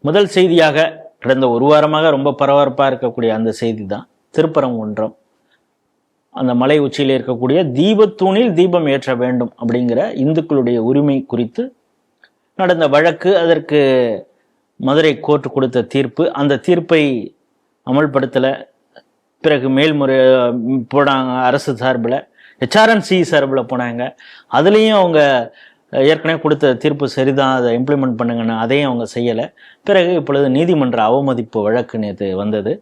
முதல் செய்தியாக கடந்த ஒரு வாரமாக ரொம்ப பரபரப்பாக இருக்கக்கூடிய அந்த செய்தி தான் திருப்பரங்குன்றம் அந்த மலை உச்சியில் இருக்கக்கூடிய தீபத்தூணில் தீபம் ஏற்ற வேண்டும் அப்படிங்கிற இந்துக்களுடைய உரிமை குறித்து நடந்த வழக்கு. அதற்கு மதுரை கோர்ட் கொடுத்த தீர்ப்பு, அந்த தீர்ப்பை அமல்படுத்தலை. பிறகு மேல்முறை போனாங்க அரசு சார்பில், HRNC சார்பில் போனாங்க. அதுலேயும் அவங்க ஏற்கனவே கொடுத்த தீர்ப்பு சரிதான், அதை இம்ப்ளிமெண்ட் பண்ணுங்கன்னு அதையும் அவங்க செய்யலை. பிறகு இப்பொழுது நீதிமன்ற அவமதிப்பு வழக்கு நேற்று வந்தது.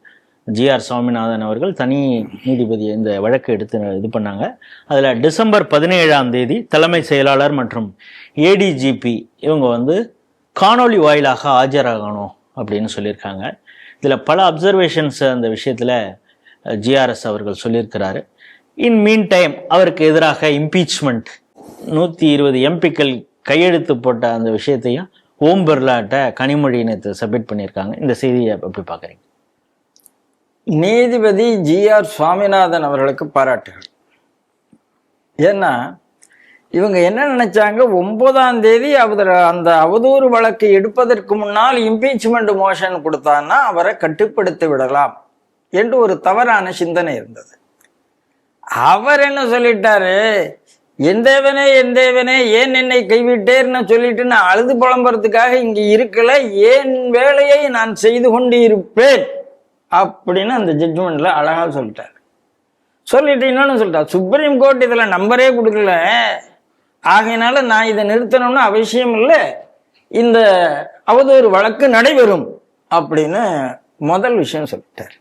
GR சுவாமிநாதன் அவர்கள் தனி நீதிபதியை இந்த வழக்கு எடுத்து இது பண்ணாங்க. அதில் டிசம்பர் 17 தலைமை செயலாளர் மற்றும் ADGP இவங்க காணொளி வாயிலாக ஆஜராகணும் அப்படின்னு சொல்லியிருக்காங்க. இதில் பல அப்சர்வேஷன்ஸ் அந்த விஷயத்தில் GRS அவர்கள் சொல்லியிருக்கிறாரு. இன் மீன் டைம் அவருக்கு எதிராக இம்பீச்மெண்ட் 120 MPக்கள் கையெழுத்து போட்ட அந்த விஷயத்தையும் ஓம் பிர்லாட்ட கனிமொழி நேற்று சப்மிட் பண்ணியிருக்காங்க. இந்த செய்தியை எப்படி பார்க்குறீங்க? நீதிபதி GR சுவாமிநாதன் அவர்களுக்கு பாராட்டுகள். ஏன்னா இவங்க என்ன நினைச்சாங்க, 9ஆம் தேதி அந்த அவதூறு வழக்கு எடுப்பதற்கு முன்னால் இம்பீச்மெண்ட் மோஷன் கொடுத்தான்னா அவரை கட்டுப்படுத்தி விடலாம் என்று ஒரு தவறான சிந்தனை இருந்தது. அவர் என்ன சொல்லிட்டாரு, எந்தேவனே ஏன் என்னை கைவிட்டேன்னு சொல்லிட்டு நான் அழுது புலம்புறதுக்காக இங்க இருக்கல, ஏன் வேலையை நான் செய்து கொண்டு இருப்பேன் அப்படின்னு அந்த ஜட்ஜ்மெண்ட்ல அழகா சொல்லிட்டாரு. சொல்லிட்டு இன்னொன்னு சொல்லிட்டார், சுப்ரீம் கோர்ட் இதுல நம்பரே கொடுக்கல, ஆகையினால நான் இதை நிறுத்தணும்னு அவசியம் இல்லை, இந்த அவதூறு வழக்கு நடைபெறும் அப்படின்னு முதல் விஷயம் சொல்லிட்டார்.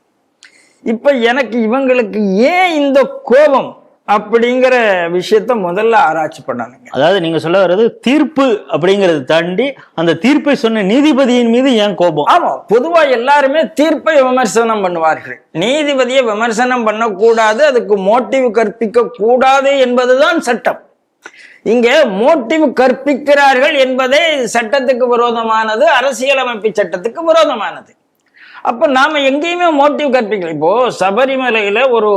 இப்ப எனக்கு இவங்களுக்கு ஏன் இந்த கோபம் அப்படிங்கிற விஷயத்த முதல்ல ஆராய்ச்சி பண்ணானுங்க. அதாவது நீங்க சொல்ல வர்றது தீர்ப்பு அப்படிங்கறது தாண்டி அந்த தீர்ப்பை சொன்ன நீதிபதியின் மீது ஏன் கோபம்? ஆமா, பொதுவா எல்லாருமே தீர்ப்பை விமர்சனம் பண்ணுவார்கள், நீதிபதியை விமர்சனம் பண்ணக்கூடாது, அதுக்கு மோட்டிவ் கற்பிக்க கூடாது என்பதுதான் சட்டம். இங்க மோட்டிவ் கற்பிக்கிறார்கள் என்பதே சட்டத்துக்கு விரோதமானது, அரசியலமைப்பு சட்டத்துக்கு விரோதமானது. அப்ப நாம எங்கேயுமே மோட்டிவ் கற்பிக்கல. இப்போ சபரிமலையில ஒரு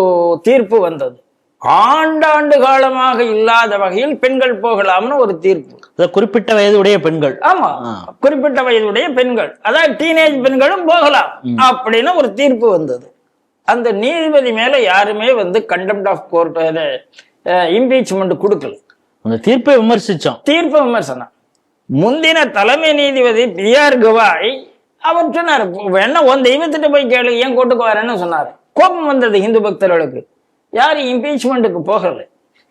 தீர்ப்பு வந்தது, ஆண்டாண்டு காலமாக இல்லாத வகையில் பெண்கள் போகலாம்னு ஒரு தீர்ப்பு. குறிப்பிட்ட வயதுடைய பெண்கள், ஆமா குறிப்பிட்ட வயதுடைய பெண்கள், அதாவது டீனேஜ் பெண்களும் போகலாம் அப்படின்னு ஒரு தீர்ப்பு வந்தது. அந்த நீதிபதி மேல யாருமே கண்டெம்ட் ஆஃப் கோர்ட் இம்பீச்மெண்ட் கொடுக்கல. அந்த தீர்ப்பை விமர்சிச்சோம், தீர்ப்பு விமர்சனம். முந்தின தலைமை நீதிபதி PR கவாய் அவர் சொன்னார், என்ன உன் தெய்வத்திட்ட போய் கேளு, ஏன் கோர்ட்டுக்கு வரேன்னு சொன்னாரு. கோபம் வந்தது இந்து பக்தர்களுக்கு. யாரும் இம்பீச்மெண்ட்டுக்கு போகல,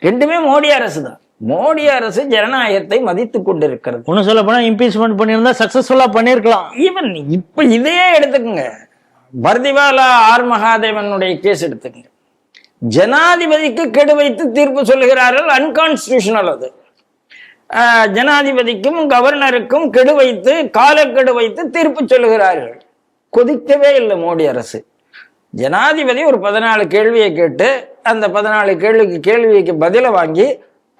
ரெண்டுமே மோடி அரசு தான். மோடி அரசு ஜனநாயகத்தை மதித்து கொண்டிருக்கிறது. ஒன்னும் சொல்ல போனா இம்பீச்மெண்ட் பண்ணியிருந்தா சக்சஸ்ஃபுல்லா பண்ணிருக்கலாம். ஈவன் இப்ப இதையே எடுத்துக்கங்க, பர்திவாலா R மகாதேவனுடைய கேஸ் எடுத்துக்கங்க. ஜனாதிபதிக்கு கெடு வைத்து தீர்ப்பு சொல்லுகிறார்கள், அன்கான்ஸ்டிடியூஷனல். அது ஜனாதிபதிக்கும் கவர்னருக்கும் கெடு வைத்து, காலக்கெடு வைத்து தீர்ப்பு சொல்லுகிறார்கள். கொதிக்கவே இல்லை மோடி அரசு. ஜனாதிபதி ஒரு 14 கேள்வியை கேட்டு அந்த 14 கேள்விக்கு பதில வாங்கி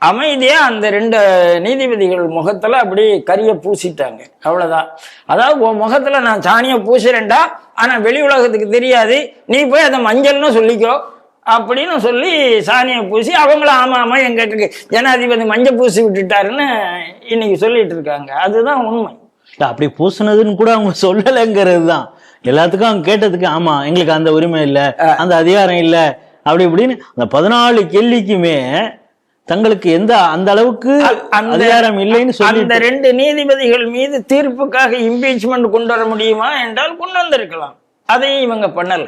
அமைதியா அந்த 2 நீதிபதிகள் முகத்துல அப்படி கரிய பூசிட்டாங்க, அவ்வளவுதான். அதாவது உன் முகத்துல நான் சாணியை பூசுறேன்டா, ஆனா வெளி உலகத்துக்கு தெரியாது, நீ போய் அதை மஞ்சள்னு சொல்லிக்கோ அப்படின்னு சொல்லி சாணியை பூசி அவங்களும் ஆமா ஆமா எங்க ஜனாதிபதி மஞ்சள் பூசி விட்டுட்டாருன்னு இன்னைக்கு சொல்லிட்டு இருக்காங்க. அதுதான் உண்மை. அப்படி பூசினதுன்னு கூட அவங்க சொல்லலைங்கிறது தான். எல்லாத்துக்கும் அவங்க கேட்டதுக்கு ஆமா எங்களுக்கு அந்த உரிமை இல்லை, அந்த அதிகாரம் இல்லை, அப்படி இப்படின்னு அந்த 14 கேள்விக்குமே தங்களுக்கு அந்த அளவுக்கு அதிகாரம் இல்லைன்னு சொல்லி அந்த 2 நீதிபதிகள் மீது தீர்ப்புக்காக இம்பீச்மெண்ட் கொண்டு வர முடியுமா என்றால் கொண்டு வந்திருக்கலாம். அதையும் இவங்க பண்ணல.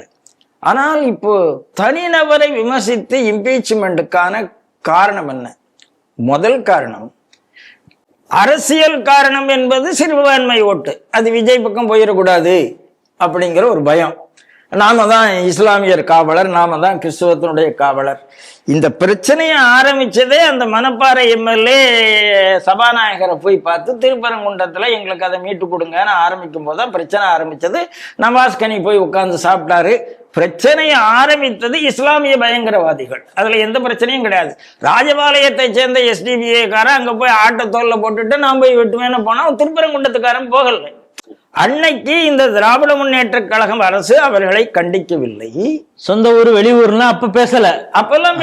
ஆனால் இப்போ தனிநபரை விமர்சித்து இம்பீச்மெண்ட்டுக்கான காரணம் என்ன? முதல் காரணம் அரசியல் காரணம் என்பது சிறுபான்மை ஓட்டு, அது விஜய் பக்கம் போயிடக்கூடாது அப்படிங்கிற ஒரு பயம். நாம தான் இஸ்லாமியர் காவலர், நாம தான் கிறிஸ்துவத்தினுடைய காவலர். இந்த பிரச்சனையை ஆரம்பிச்சதே அந்த மணப்பாறை MLA சபாநாயகரை போய் பார்த்து திருப்பரங்குன்றத்துல எங்களுக்கு அதை மீட்டு கொடுங்கன்னு ஆரம்பிக்கும் போதுதான் பிரச்சனை ஆரம்பிச்சது. நவாஸ் கனி போய் உட்கார்ந்து சாப்பிட்டாரு. பிரச்சனையை ஆரம்பித்தது இஸ்லாமிய பயங்கரவாதிகள், அதுல எந்த பிரச்சனையும் கிடையாது. ராஜபாளையத்தை சேர்ந்த SDPA காரன் அங்க போய் ஆட்டை தோல்ல போட்டுட்டு நான் போய் வெட்டுவேன்னு போனா திருப்பரங்குன்றத்துக்காரன் போகல. அன்னைக்கு இந்த திராவிட முன்னேற்ற கழகம் அரசு அவர்களை கண்டிக்கவில்லை. சொந்த ஊர் வெளியூர்னா அப்ப பேசல, அப்பெல்லாம்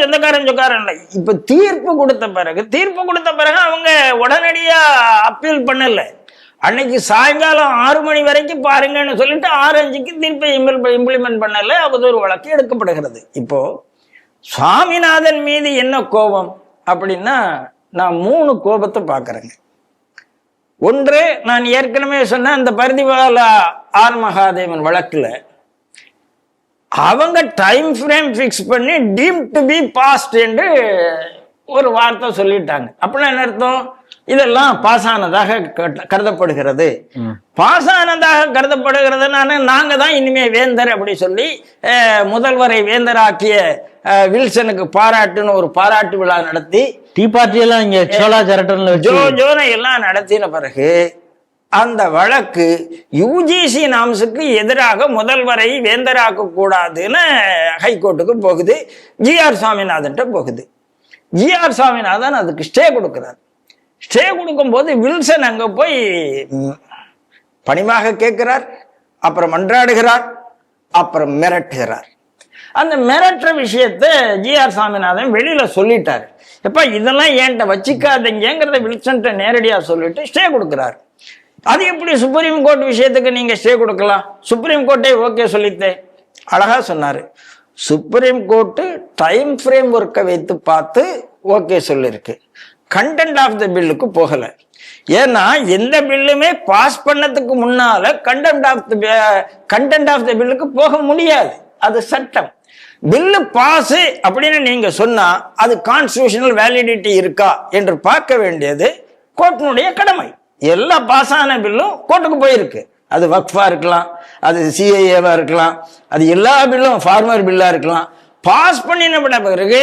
சொந்தக்காரன் சொக்காரன் இல்லை. இப்ப தீர்ப்பு கொடுத்த பிறகு அவங்க உடனடியா அப்பீல் பண்ணல. அன்னைக்கு சாயங்காலம் 6 மணி வரைக்கும் பாருங்கன்னு சொல்லிட்டு 6:05க்கு தீர்ப்பை இம்ப்ளிமெண்ட் பண்ணல, அவதூறு வழக்கு எடுக்கப்படுகிறது. இப்போ சுவாமிநாதன் மீது என்ன கோபம் அப்படின்னா, நான் 3 கோபத்தை பார்க்கறேங்க. ஒன்று, நான் ஏற்கனவே சொன்ன அந்த பரிதிவால ஆர் மகாதேவன் வழக்குல அவங்க டைம் ஃப்ரேம் ஃபிக்ஸ் பண்ணி டீம் டு பி பாஸ்ட் என்று ஒரு வார்த்தை சொல்லிட்டாங்க. அப்படின்னா என்ன அர்த்தம்? இதெல்லாம் பாஸ் ஆனதாக கருதப்படுகிறது. பாஸ் ஆனதாக கருதப்படுகிறதுனால நாங்க தான் இனிமே வேந்தர் அப்படி சொல்லி முதல்வரை வேந்தராக்கிய வில்சனுக்கு பாராட்டுன்னு ஒரு பாராட்டு விழா நடத்தி டீ பார்ட்டி எல்லாம் இங்க சோலா ஜரட்டன்ல ஜோனை எல்லாம் நடத்தின பிறகு அந்த வழக்கு யுஜிசி நாம்ஸுக்கு எதிராக முதல்வரை வேந்தராக்க கூடாதுன்னு ஹைகோர்ட்டுக்கு போகுது. ஜிஆர் சாமிநாதன் போகுது. ஜிஆர் சாமிநாதன் அதுக்கு ஸ்டே கொடுக்கிறார். ஸ்டே கொடுக்கும் போது வில்சன் அங்க போய் பணிவாக கேட்கிறார், அப்புறம் மன்றாடுகிறார், அப்புறம் மிரட்டுகிறார். அந்த மிரட்டுற விஷயத்த ஜிஆர் சாமிநாதன் வெளியில சொல்லிட்டாரு. எப்ப இதெல்லாம் ஏன்ட்ட வச்சுக்காதீங்கிறத வில்சன்ட்ட நேரடியா சொல்லிட்டு ஸ்டே கொடுக்கிறார். அது எப்படி சுப்ரீம் கோர்ட் விஷயத்துக்கு நீங்க ஸ்டே கொடுக்கலாம்? சுப்ரீம் கோர்ட்டே ஓகே சொல்லித்தே. அழகா சொன்னாரு. சுப்ரீம் கோர்ட்டு டைம் ஃப்ரேம் ஒர்க்கை வைத்து பார்த்து ஓகே சொல்லிருக்கு. கண்டென்ட் ஆஃப் த பில்லுக்கு போகல. ஏன்னா எந்த பில்லுமே பாஸ் பண்ணதுக்கு முன்னால கண்டென்ட் ஆஃப் த பில்லுக்கு போக முடியாது. அது சட்டம். பில்லு பாஸ் அப்படின்னு நீங்க சொன்னா அது கான்ஸ்டிடியூஷனல் வேலிடிட்டி இருக்கா என்று பார்க்க வேண்டியது கோர்ட்டினுடைய கடமை. எல்லா பாஸ் ஆன பில்லும் கோர்ட்டுக்கு போயிருக்கு. அது வக்ஃபா இருக்கலாம், அது சிஐஏவா இருக்கலாம், அது எல்லா பில்லும் ஃபார்மர் பில்லா இருக்கலாம். பாஸ் பண்ணின பிறகு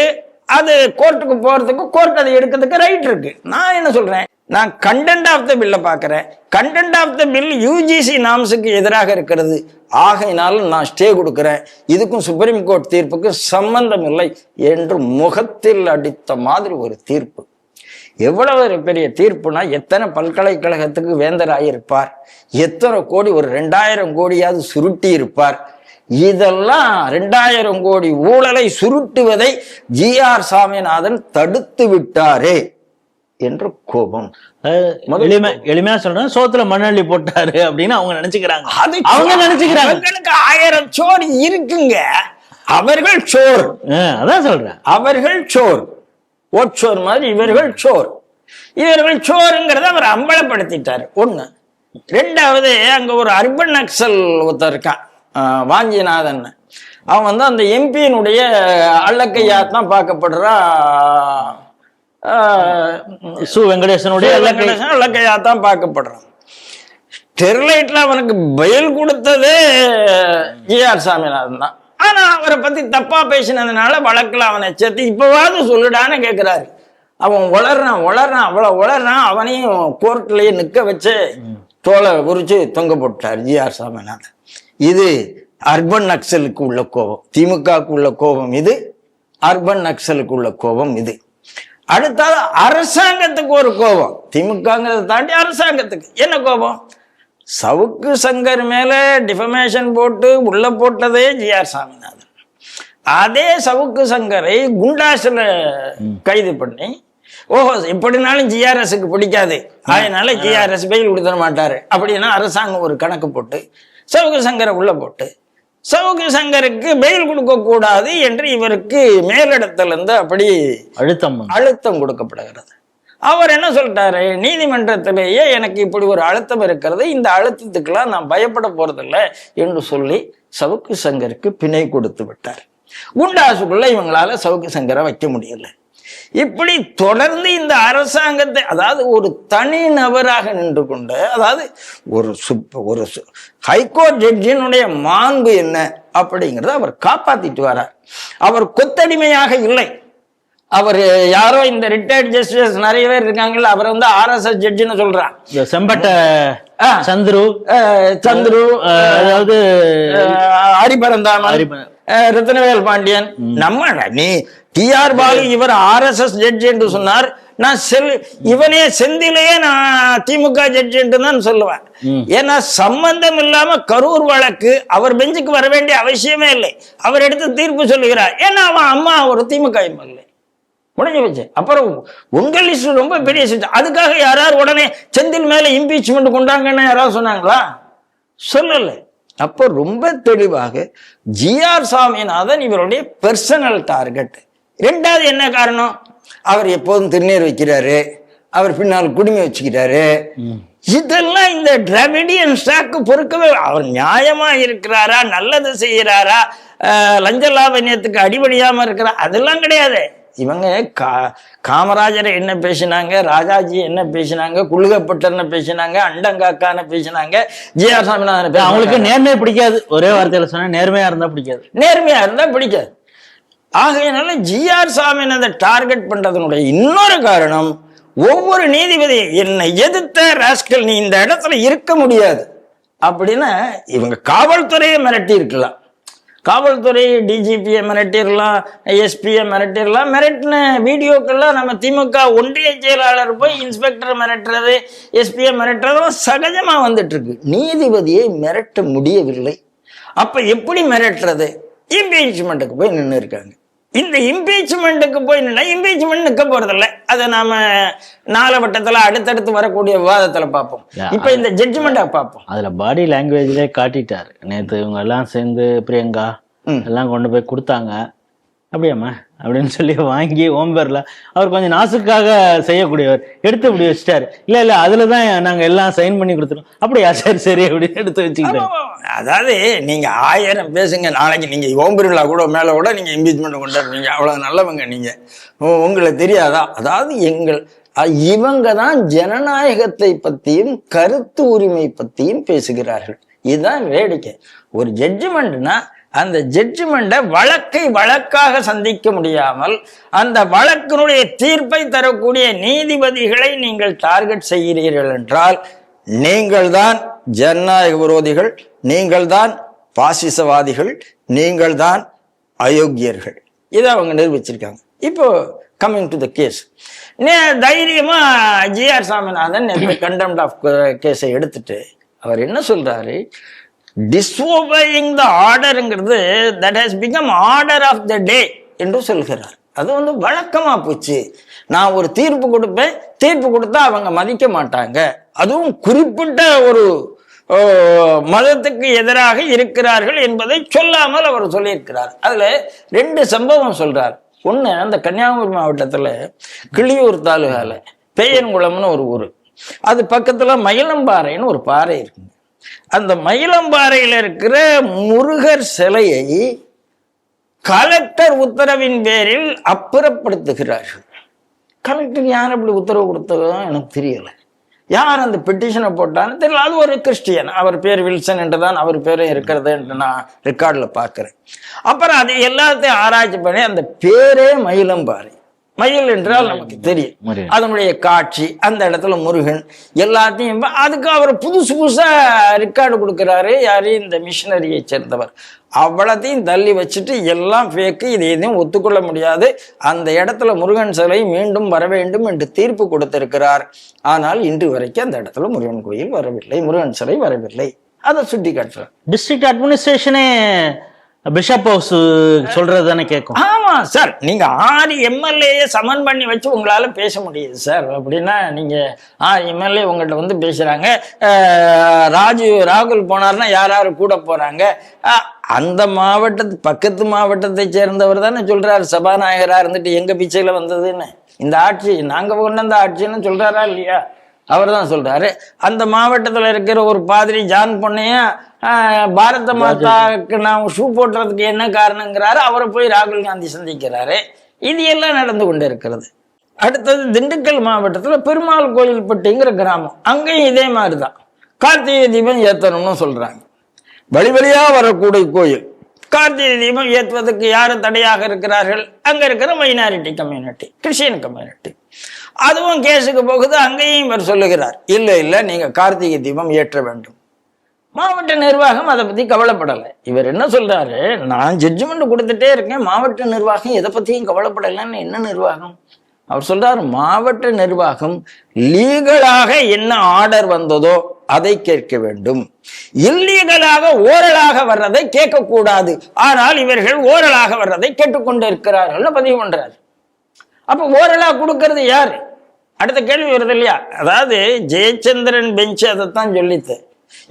அது கோர்ட்டுக்கு போறதுக்கு, கோர்ட் அதை எடுக்கிறதுக்கு ரைட் இருக்கு. நான் என்ன சொல்றேன், நான் கண்டென்ட் ஆஃப் த பில்ல பாக்குறேன். Content of the bill UGC நாம்ஸுக்கு எதிராக இருக்கிறது, ஆகையினாலும் நான் ஸ்டே கொடுக்கிறேன், இதுக்கும் சுப்ரீம் கோர்ட் தீர்ப்புக்கு சம்பந்தம் இல்லை என்று முகத்தில் அடித்த மாதிரி ஒரு தீர்ப்பு. எவ்வளவு ஒரு பெரிய தீர்ப்புனா, எத்தனை பல்கலைக்கழகத்துக்கு வேந்தராயிருப்பார், எத்தனை கோடி, ஒரு 2000 கோடியாவது சுருட்டி இருப்பார். இதெல்லாம் 2000 கோடி ஊழலை சுருட்டுவதை ஜிஆர் சாமிநாதன் தடுத்து விட்டாரே என்று கோபம். எளிமையா சொல்றேன், சோத்துல மண்ணள்ளி போட்டாரு அப்படின்னு அவங்க நினைச்சுக்கிறாங்க. அவங்க நினைச்சுக்கிறாங்க அவங்களுக்கு 1000 சோர் இருக்குங்க. அவர்கள் சோர். அதான் சொல்றேன், அவர்கள் சோர். ஓட்சோர் மாதிரி இவர்கள் சோர். இவர்கள் சோருங்கிறத அவர் அம்பலப்படுத்திட்டார். ஒண்ணு. ரெண்டாவது, அங்க ஒரு அர்பன் நக்சல் ஒருத்தர் இருக்கான், வாஞ்சிநாதன். அவன் அந்த எம்பியினுடைய அல்லக்கையாத்தான் பார்க்கப்படுறா. சு வெங்கடேசனுடைய அல்லக்கையாத்தான் பார்க்கப்படுறான். ஸ்டெர்லைட்ல அவனுக்கு பயில் கொடுத்தது ஜிஆர் சாமிநாதன் தான். ஆனா அவரை பத்தி தப்பா பேசினதுனால வழக்குல அவனை சேர்த்து இப்பவாவது சொல்லுடான்னு கேட்கிறாரு. அவன் வளர்றான் அவ்வளவு வளர்றான். அவனையும் கோர்ட்லயே நிக்க வச்சு தோலை உரிச்சு தொங்க போட்டார் ஜிஆர் சாமிநாதன். இது அர்பன் நக்சலுக்கு உள்ள கோபம், திமுகவுக்கு உள்ள கோபம் இது, அர்பன் நக்சலுக்கு உள்ள கோபம் இது. அடுத்தது அரசாங்கத்துக்கு ஒரு கோபம். திமுகங்கிறத தாண்டி அரசாங்கத்துக்கு என்ன கோபம்? சவுக்கு சங்கர் மேல டிஃபமேஷன் போட்டு உள்ள போட்டதே ஜிஆர் சாமிநாதன். அதே சவுக்கு சங்கரை குண்டாஸ்ல கைது பண்ணி, ஓஹோ எப்படினாலும் ஜிஆர்எஸ்க்கு பிடிக்காது, அதனால ஜிஆர்எஸ் பெயில் கொடுத்துட மாட்டாரு அப்படின்னா அரசாங்கம் ஒரு கணக்கு போட்டு சவுக்கு சங்கரை உள்ள போட்டு சவுக்கு சங்கருக்கு பெயில் கொடுக்க கூடாது என்று இவருக்கு மேலிடத்துல இருந்து அப்படி அழுத்தம் கொடுக்கப்படுகிறது. அவர் என்ன சொல்லிட்டாரு, நீதிமன்றத்திலேயே எனக்கு இப்படி ஒரு அழுத்தம் இருக்கிறது, இந்த அழுத்தத்துக்கெல்லாம் நான் பயப்பட போறதில்லை என்று சொல்லி சவுக்கு சங்கருக்கு பிணை கொடுத்து விட்டார். குண்டாசுக்குள்ள இவங்களால சவுக்கு சங்கரை வைக்க முடியல. இப்படி தொடர்ந்து இந்த அரசாங்கத்தை, அதாவது ஒரு தனி நபராக நின்று கொண்டு, அதாவது ஒரு ஹைகோர்ட் ஜட்ஜினுடைய மாண்பு என்ன அப்படிங்கிறத அவர் காப்பாத்திட்டு வரார். அவர் கொத்தடிமையாக இல்லை. அவர் யாரோ இந்த ரிட்டையர்ட் ஜஸ்டிஸ் நிறைய பேர் இருக்காங்கல்ல, அவர் RSS ஜட்ஜின்னு சொல்றான். செம்பட்ட சந்துரு, அதாவது ஹரிபரந்தாமன், ரத்னவேல் பாண்டியன். நம்ம நீ TR பாலு இவர் RSS ஜட்ஜி என்று சொன்னார். நான் இவனே செந்திலேயே நான் திமுக ஜட்ஜி என்று தான் சொல்லுவேன். ஏன்னா சம்பந்தம் இல்லாம கரூர் வழக்கு அவர் பெஞ்சுக்கு வர வேண்டிய அவசியமே இல்லை. அவர் எடுத்து தீர்ப்பு சொல்லுகிறார். ஏன்னா அவன் அம்மா ஒரு திமுக எம்எல்ஏ. முடிஞ்சு வச்சு. அப்புறம் உங்க லிஸ்ட் ரொம்ப பெரிய லிஸ்ட். அதுக்காக யாராவது உடனே செந்தில் மேல இம்பீச்மெண்ட் கொண்டாங்கன்னு யாராவது சொன்னாங்களா? சொல்லல. அப்போ ரொம்ப தெளிவாக ஜி.ஆர். சாமிநாதன் இவருடைய பெர்சனல் டார்கெட். ரெண்டாவது என்ன காரணம்? அவர் எப்போதும் திருநீர் வைக்கிறாரு, அவர் பின்னால் குடுமி வச்சுக்கிறாரு. இதெல்லாம் இந்த டிராவிடியன் ஸ்டாக்கு பொறுக்கவே. அவர் நியாயமா இருக்கிறாரா, நல்லது செய்யறாரா, லஞ்ச லாவண்யத்துக்கு அடிபடியாம இருக்கிறார், அதெல்லாம் கிடையாது. இவங்க காமராஜரை என்ன பேசினாங்க, ராஜாஜி என்ன பேசினாங்க, குழுகப்பட்டர் பேசினாங்க, அண்டங்காக்கான பேசினாங்க, ஜி.ஆர். சாமிநாதன். அவங்களுக்கு நேர்மையை பிடிக்காது. ஒரே வார்த்தையில சொன்னா நேர்மையா இருந்தா பிடிக்காது. நேர்மையா இருந்தா பிடிக்காது. ஆகையினால ஜி.ஆர். சாமிநாதன் டார்கெட் பண்றதனுடைய இன்னொரு காரணம், ஒவ்வொரு நீதிபதி என்னை எதிர்த்த ராஸ்கல் நீ இந்த இடத்துல இருக்க முடியாது அப்படின்னா இவங்க காவல்துறையை மிரட்டி இருக்கலாம். காவல்துறை டிஜிபியை மிரட்டிடலாம், எஸ்பியை மிரட்டிடலாம். மிரட்டின வீடியோக்கெல்லாம் நம்ம திமுக ஒன்றிய செயலாளர் போய் இன்ஸ்பெக்டரை மிரட்டுறது, எஸ்பியை மிரட்டுறதும் சகஜமா வந்துட்டு இருக்கு. நீதிபதியை மிரட்ட முடியவில்லை. அப்ப எப்படி மிரட்டுறது? இம்பீச்மெண்ட்டுக்கு போய் நின்று இருக்காங்க. இந்த இம்பீச்மெண்ட்டுக்கு போய் நின்னா இம்பீச்மெண்ட் நிற்க போறதில்லை. அதை நாம நாலவட்டத்துல அடுத்தடுத்து வரக்கூடிய விவாதத்துல பார்ப்போம். இப்ப இந்த ஜட்ஜ்மெண்டா பார்ப்போம். அதுல பாடி லாங்குவேஜ்லேயே காட்டிட்டாரு. நேற்று இவங்க எல்லாம் சேர்ந்து பிரியங்கா எல்லாம் கொண்டு போய் கொடுத்தாங்க, அப்படியாம்மா அப்படின்னு சொல்லி வாங்கி ஓம்பர்ல அவர் கொஞ்சம் நாசுக்காக செய்யக்கூடியவர் எடுத்து இப்படி வச்சுட்டாரு. இல்ல இல்ல அதுலதான் நாங்க எல்லாம் சைன் பண்ணி கொடுத்துருவோம். அப்படியா, சரி சரி அப்படின்னு எடுத்து வச்சுக்கிட்டோம். அதாவது நீங்க 1000 பேசுங்க, நாளைக்கு நீங்க ஓம்பர்லா கூட மேல கூட நீங்க இம்பீச்மெண்ட் கொண்டாடுறீங்க, அவ்வளவு நல்லவங்க நீங்க, உங்களுக்கு தெரியாதா? அதாவது இவங்க தான் ஜனநாயகத்தை பத்தியும் கருத்து உரிமை பத்தியும் பேசுகிறார்கள். இதுதான் வேடிக்கை. ஒரு ஜட்ஜ்மெண்ட்னா அந்த ஜட்ஜ்மெண்ட்டை வழக்காக சந்திக்க முடியாமல் அந்த வழக்கினுடைய தீர்ப்பை தரக்கூடிய நீதிபதிகளை நீங்கள் டார்கெட் செய்கிறீர்கள் என்றால் நீங்கள் தான் ஜனநாயக விரோதிகள், நீங்கள் தான் பாசிசவாதிகள், நீங்கள் தான் அயோக்கியர்கள். இதை அவங்க நிரூபிச்சிருக்காங்க. இப்போ கம்மிங் டு த கேஸ், தைரியமா ஜி.ஆர். சாமிநாதன் கண்டெம்ட் ஆஃப் கேஸை எடுத்துட்டு அவர் என்ன சொல்றாரு, டிஸ்ஓபேயிங் த ஆர்டருங்கிறது that has become order of the day என்று சொல்கிறார். அது வழக்கமா போச்சு. நான் ஒரு தீர்ப்பு கொடுப்பேன், தீர்ப்பு கொடுத்தா அவங்க மதிக்க மாட்டாங்க, அதுவும் குறிப்பிட்ட ஒரு மதத்துக்கு எதிராக இருக்கிறார்கள் என்பதை சொல்லாமல் அவர் சொல்லியிருக்கிறார். அதுல 2 சம்பவம் சொல்றார். ஒண்ணு, அந்த கன்னியாகுமரி மாவட்டத்துல கிளியூர் தாலுகால பேயன்குளம்னு ஒரு ஊர், அது பக்கத்துல மயிலம்பாறைன்னு ஒரு பாறை இருக்குங்க. அந்த மயிலம்பாறையில் இருக்கிற முருகர் சிலையை கலெக்டர் உத்தரவின் பேரில் அப்புறப்படுத்துகிறார்கள். கலெக்டர் யார் அப்படி உத்தரவு கொடுத்ததோ எனக்கு தெரியல, யார் அந்த பெட்டிஷனை போட்டான்னு தெரியல. அது ஒரு கிறிஸ்டியன், அவர் பேர் வில்சன் என்றுதான் அவர் பேரும் இருக்கிறது என்று நான் ரெக்கார்ட்ல பார்க்கிறேன். அப்புறம் அது எல்லாத்தையும் ஆராய்ச்சி பண்ணி அந்த பேரே மயிலம்பாறை. மயில் என்றால் நமக்கு தெரியும், அதனுடைய காட்சி, அந்த இடத்துல முருகன் எல்லாத்தையும் அதுக்கு அவர் புதுசா ரெக்கார்டு கொடுக்கிறாரு. யாரு? இந்த மிஷனரியை சேர்ந்தவர். அவ்வளத்தையும் தள்ளி வச்சுட்டு எல்லாம் ஃபேக்கு, இது எதையும் ஒத்துக்கொள்ள முடியாது, அந்த இடத்துல முருகன் சிலை மீண்டும் வர வேண்டும் என்று தீர்ப்பு கொடுத்திருக்கிறார். ஆனால் இன்று வரைக்கும் அந்த இடத்துல முருகன் கோயில் வரவில்லை, முருகன் சிலை வரவில்லை. அதை சுட்டி காட்டுறார். டிஸ்ட்ரிக்ட் அட்மினிஸ்ட்ரேஷனே பிஷப் ஹவுஸ் சொல்றது தானே கேட்கும். ஆமா சார், நீங்க 6 எம்எல்ஏ சமன் பண்ணி வச்சு உங்களால பேச முடியுது சார் அப்படின்னா, நீங்க 6 எம்எல்ஏ உங்கள்கிட்ட பேசுறாங்க, ராகுல் போனார்னா யார் கூட போறாங்க, அந்த பக்கத்து மாவட்டத்தை சேர்ந்தவர் தானே சொல்றாரு, சபாநாயகரா இருந்துட்டு எங்க பிச்சையில வந்ததுன்னு, இந்த ஆட்சி நாங்க கொண்டு வந்த ஆட்சின்னு சொல்றாரா இல்லையா? அவர் தான் சொல்றாரு. அந்த மாவட்டத்தில் இருக்கிற ஒரு பாதிரி ஜான் பொன்னையா பாரத மாதாவுக்கு நான் ஷூ போட்டுறதுக்கு என்ன காரணங்கிறாரு, அவரை போய் ராகுல் காந்தி சந்திக்கிறாரு. இது எல்லாம் நடந்து கொண்டு இருக்கிறது. அடுத்தது திண்டுக்கல் மாவட்டத்துல பெருமாள் கோயில்பட்டிங்கிற கிராமம், அங்கேயும் இதே மாதிரிதான் கார்த்திகை தீபம் ஏத்தணும்னு சொல்றாங்க. வழியா வரக்கூடிய கோயில், கார்த்திகை தீபம் ஏற்றுவதற்கு யாரு தடையாக இருக்கிறார்கள்? அங்க இருக்கிற மைனாரிட்டி கம்யூனிட்டி, கிறிஸ்டியன் கம்யூனிட்டி. அதுவும் கேஸுக்கு போகுது. அங்கேயும் இவர் சொல்லுகிறார், இல்ல நீங்க கார்த்திகை தீபம் ஏற்ற வேண்டும். மாவட்ட நிர்வாகம் அதை பத்தி கவலைப்படலை. இவர் என்ன சொல்றாரு, நான் ஜட்ஜ்மெண்ட் கொடுத்துட்டே இருக்கேன், மாவட்ட நிர்வாகம் எதை பத்தியும் கவலைப்படலைன்னு. என்ன நிர்வாகம்? அவர் சொல்றாரு, மாவட்ட நிர்வாகம் லீகலாக என்ன ஆர்டர் வந்ததோ அதை கேட்க வேண்டும், இல்லீகலாக ஓரலாக வர்றதை கேட்க கூடாது. ஆனால் இவர்கள் ஓரலாக வர்றதை கேட்டுக்கொண்டு இருக்கிறார்கள் பதிவு பண்றாரு. அப்ப ஓரலா கொடுக்கறது யாரு? அடுத்த கேள்வி வருது இல்லையா? அதாவது ஜெயச்சந்திரன் பெஞ்ச் அதைத்தான் சொல்லித்து.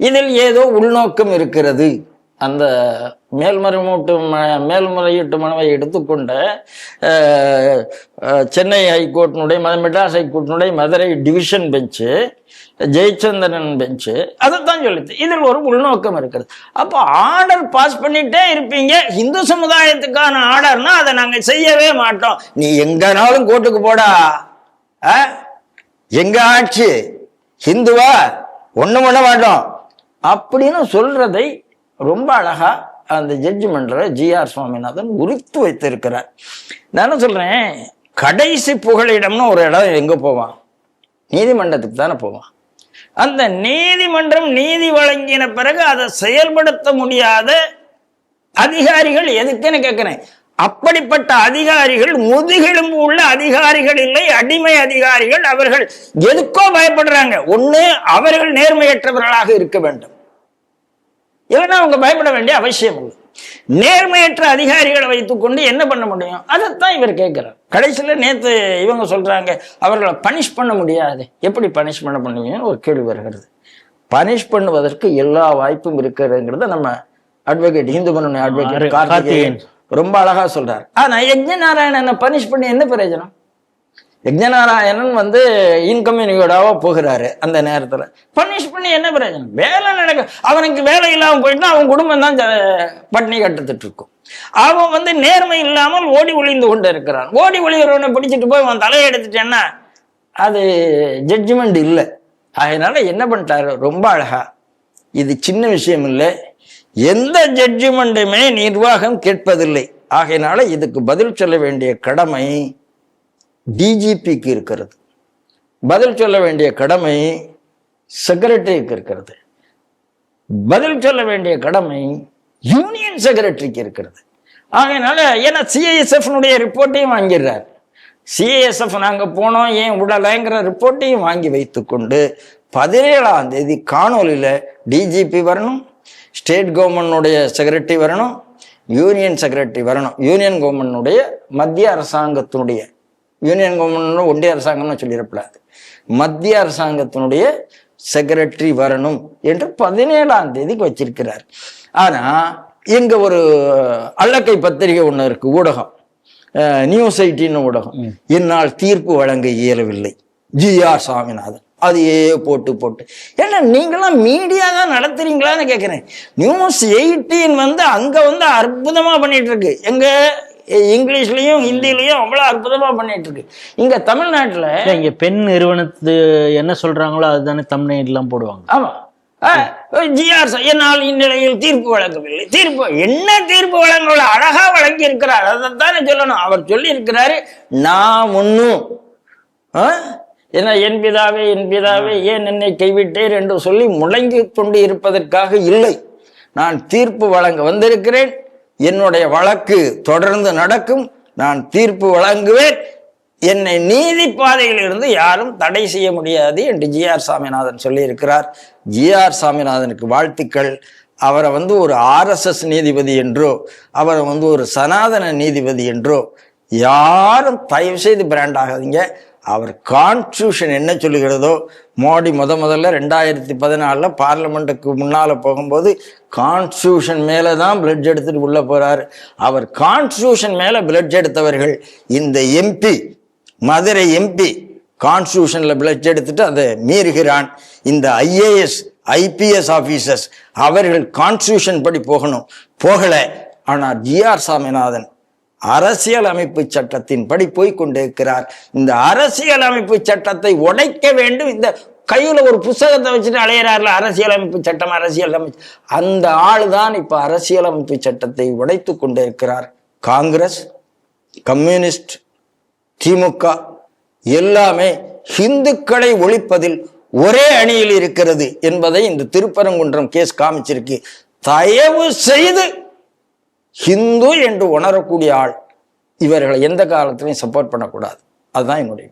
இதில் ஏதோ உள்நோக்கம் இருக்கிறது. அந்த மேல்முறையீட்டு மனுவை எடுத்துக்கொண்ட சென்னை ஹைகோர்ட்டினுடைய மெட்ராஸ் ஹைகோர்ட்டினுடைய மதுரை டிவிஷன் பெஞ்சு, ஜெயச்சந்திரன் பெஞ்சு அதைத்தான் சொல்லுது, இதில் ஒரு உள்நோக்கம் இருக்கிறது. அப்போ ஆர்டர் பாஸ் பண்ணிட்டே இருப்பீங்க. இந்து சமுதாயத்துக்கான ஆர்டர்னா அதை நாங்க செய்யவே மாட்டோம். நீ எங்கனாலும் கோர்ட்டுக்கு போடா, எங்க ஆட்சி ஹிந்துவா ஒண்ணும் பண்ண மாட்டோம் அப்படின்னு சொல்றதை ரொம்ப அழகா அந்த ஜட்ஜ்மெண்ட்ல ஜி.ஆர். சுவாமிநாதன் உரித்து வைத்திருக்கிறார். நான் சொல்றேன், கடைசி புகலிடம்னு ஒரு இடம் எங்க போவான்? நீதிமன்றத்துக்கு தானே போவான். அந்த நீதிமன்றம் நீதி வழங்கின பிறகு அதை செயல்படுத்த முடியாத அதிகாரிகள் எதுக்குன்னு கேட்கிறேன். அப்படிப்பட்ட அதிகாரிகள் முதுகெலும்பு உள்ள அதிகாரிகள் இல்லை, அடிமை அதிகாரிகள். அவர்கள் எதுக்கோ பயப்படுறாங்க. ஒண்ணு, அவர்கள் நேர்மையற்றவர்களாக இருக்க வேண்டும், இல்லைன்னா அவங்க பயப்பட வேண்டிய அவசியம் இல்லை. நேர்மையற்ற அதிகாரிகளை வைத்துக்கொண்டு என்ன பண்ண முடியும்? அதைத்தான் இவர் கேட்கிறார். கடைசியில நேத்து இவங்க சொல்றாங்க அவர்களை பனிஷ் பண்ண முடியாது. எப்படி பனிஷ் பண்ண முடியும்னு ஒரு கேள்வி வருகிறது. பனிஷ் பண்ணுவதற்கு எல்லா வாய்ப்பும் இருக்கிறதுங்கிறத நம்ம அட்வொகேட் இந்து முன்னணி அட்வொகேட் கார்த்திகேயன் ரொம்ப அழகா சொல்றாரு. ஆனா யஜ்ஞநாராயணனை பனிஷ் பண்ணி என்ன பிரயோஜனம்? யஜ்ஞநாராயணன் இன்கம்யூனிகேட்டாவா போகிறாரு. அந்த நேரத்துல பனிஷ் பண்ணி என்ன பிரயோஜனம்? வேலை நடக்க, அவனுக்கு வேலை இல்லாம போயிட்டா அவன் குடும்பம் தான் பட்டினி கட்டுத்துட்டு இருக்கும். அவன் நேர்மை இல்லாமல் ஓடி ஒளிந்து கொண்டு இருக்கிறான். ஓடி ஒளிகிறவனை பிடிச்சிட்டு போய் அவன் தலையை எடுத்துட்டேன்னா அது ஜட்ஜ்மெண்ட் இல்லை. அதனால என்ன பண்ணிட்டாரு ரொம்ப அழகா, இது சின்ன விஷயம் இல்லை, எந்த ஜட்ஜ்மெண்ட்டுமே நிர்வாகம் கேட்பதில்லை. ஆகையினால இதுக்கு பதில் சொல்ல வேண்டிய கடமை டிஜிபிக்கு இருக்கிறது, பதில் சொல்ல வேண்டிய கடமை செக்ரட்டரிக்கு இருக்கிறது, பதில் சொல்ல வேண்டிய கடமை யூனியன் செக்ரட்டரிக்கு இருக்கிறது. ஆகையினால ஏன்னா சிஐஎஸ்எஃப் ரிப்போர்ட்டையும் வாங்கிடுறாரு. சிஐஎஸ்எஃப் நாங்க போனோம் ஏன் விடலைங்கிற ரிப்போர்ட்டையும் வாங்கி வைத்துக்கொண்டு 17ஆம் தேதி காணொலியில டிஜிபி வரணும், ஸ்டேட் கவர்மெண்டுடைய செக்ரட்டரி வரணும், யூனியன் செக்ரட்டரி வரணும். யூனியன் கவர்மெண்டுடைய மத்திய அரசாங்கத்தினுடைய, யூனியன் கவர்மெண்ட் ஒன்றிய அரசாங்கம்னு சொல்லிடப்படாது, மத்திய அரசாங்கத்தினுடைய செக்ரட்டரி வரணும் என்று 17ஆம் தேதிக்கு வச்சிருக்கிறார். ஆனா இங்க ஒரு அல்லக்கை பத்திரிகை ஒண்ணு இருக்கு, ஊடகம், நியூஸ் 18 ஊடகம், என்னால் தீர்ப்பு வழங்க இயலவில்லை ஜி.ஆர். சுவாமிநாதன். அதையே போட்டு ஏன்னா நீங்களாம் மீடியா தான் நடத்துறீங்களான்னு கேட்கிறேன். நியூஸ் 18 அங்க அற்புதமா பண்ணிட்டு இருக்கு. எங்க இங்கிலீஷ்லயும் ஹிந்திலையும் அவ்வளவு அற்புதமா பண்ணிட்டு இருக்கு. இங்க தமிழ்நாட்டுல இங்க பெண் நிறுவனத்து என்ன சொல்றாங்களோ அதுதானே தமிழ்நாட்டுலாம் போடுவாங்க. ஆமா, ஜி.ஆர். என்னால் இந்நிலையில் தீர்ப்பு வழங்கவில்லை. தீர்ப்பு என்ன? தீர்ப்பு வழங்க அழகா வழங்கி இருக்கிறார், அதைத்தானே சொல்லணும். அவர் சொல்லி இருக்கிறாரு, நான் ஒன்னும் என்ன என் பிதாவே ஏன் என்னை கைவிட்டேன் என்று சொல்லி முழங்கி கொண்டு இருப்பதற்காக இல்லை. நான் தீர்ப்பு வழங்க வந்திருக்கிறேன், என்னுடைய வழக்கு தொடர்ந்து நடக்கும், நான் தீர்ப்பு வழங்குவேன், என்னை நீதி பாதையில் இருந்து யாரும் தடை செய்ய முடியாது என்று ஜி.ஆர். சாமிநாதன் சொல்லி இருக்கிறார். ஜி.ஆர். சாமிநாதனுக்கு வாழ்த்துக்கள். அவரை ஒரு RSS நீதிபதி என்றோ அவரை ஒரு சனாதன நீதிபதி என்றோ யாரும் தயவு செய்து பிராண்ட் ஆகாதீங்க. அவர் கான்ஸ்டியூஷன் என்ன சொல்லுகிறதோ, மோடி முதல்ல 2014 பார்லிமெண்ட்டுக்கு முன்னால போகும்போது கான்ஸ்டியூஷன் மேலதான் பிளட் எடுத்துட்டு உள்ள போறாரு. அவர் கான்ஸ்டியூஷன் மேல பிளட் எடுத்தவர்கள் இந்த MP, மதுரை MP கான்ஸ்டியூஷன்ல பிளட் எடுத்துட்டு அதை மீறுகிறான். இந்த IAS IPS ஆபீசர்ஸ் அவர்கள் கான்ஸ்டியூஷன் படி போகணும், போகல. ஆனால் ஜி.ஆர். சாமிநாதன் அரசியல் அமைப்பு சட்டத்தின் படி போய்கொண்டிருக்கிறார். இந்த அரசியல் அமைப்பு சட்டத்தை உடைக்க வேண்டும். இந்த கையில ஒரு புத்தகத்தை வச்சுட்டு அலையிறாருல, அரசியலமைப்பு சட்டம், அரசியல் அமைப்பு, அந்த ஆள் தான் இப்ப அரசியலமைப்பு சட்டத்தை உடைத்து கொண்டிருக்கிறார். காங்கிரஸ், கம்யூனிஸ்ட், திமுக எல்லாமே இந்துக்களை ஒழிப்பதில் ஒரே அணியில் இருக்கிறது என்பதை இந்த திருப்பரங்குன்றம் கேஸ் காமிச்சிருக்கு. தயவு செய்து ஹிந்து என்று உணரக்கூடிய ஆள் இவர்களை எந்த காலத்திலையும் சப்போர்ட் பண்ணக்கூடாது. அதுதான் என்னுடைய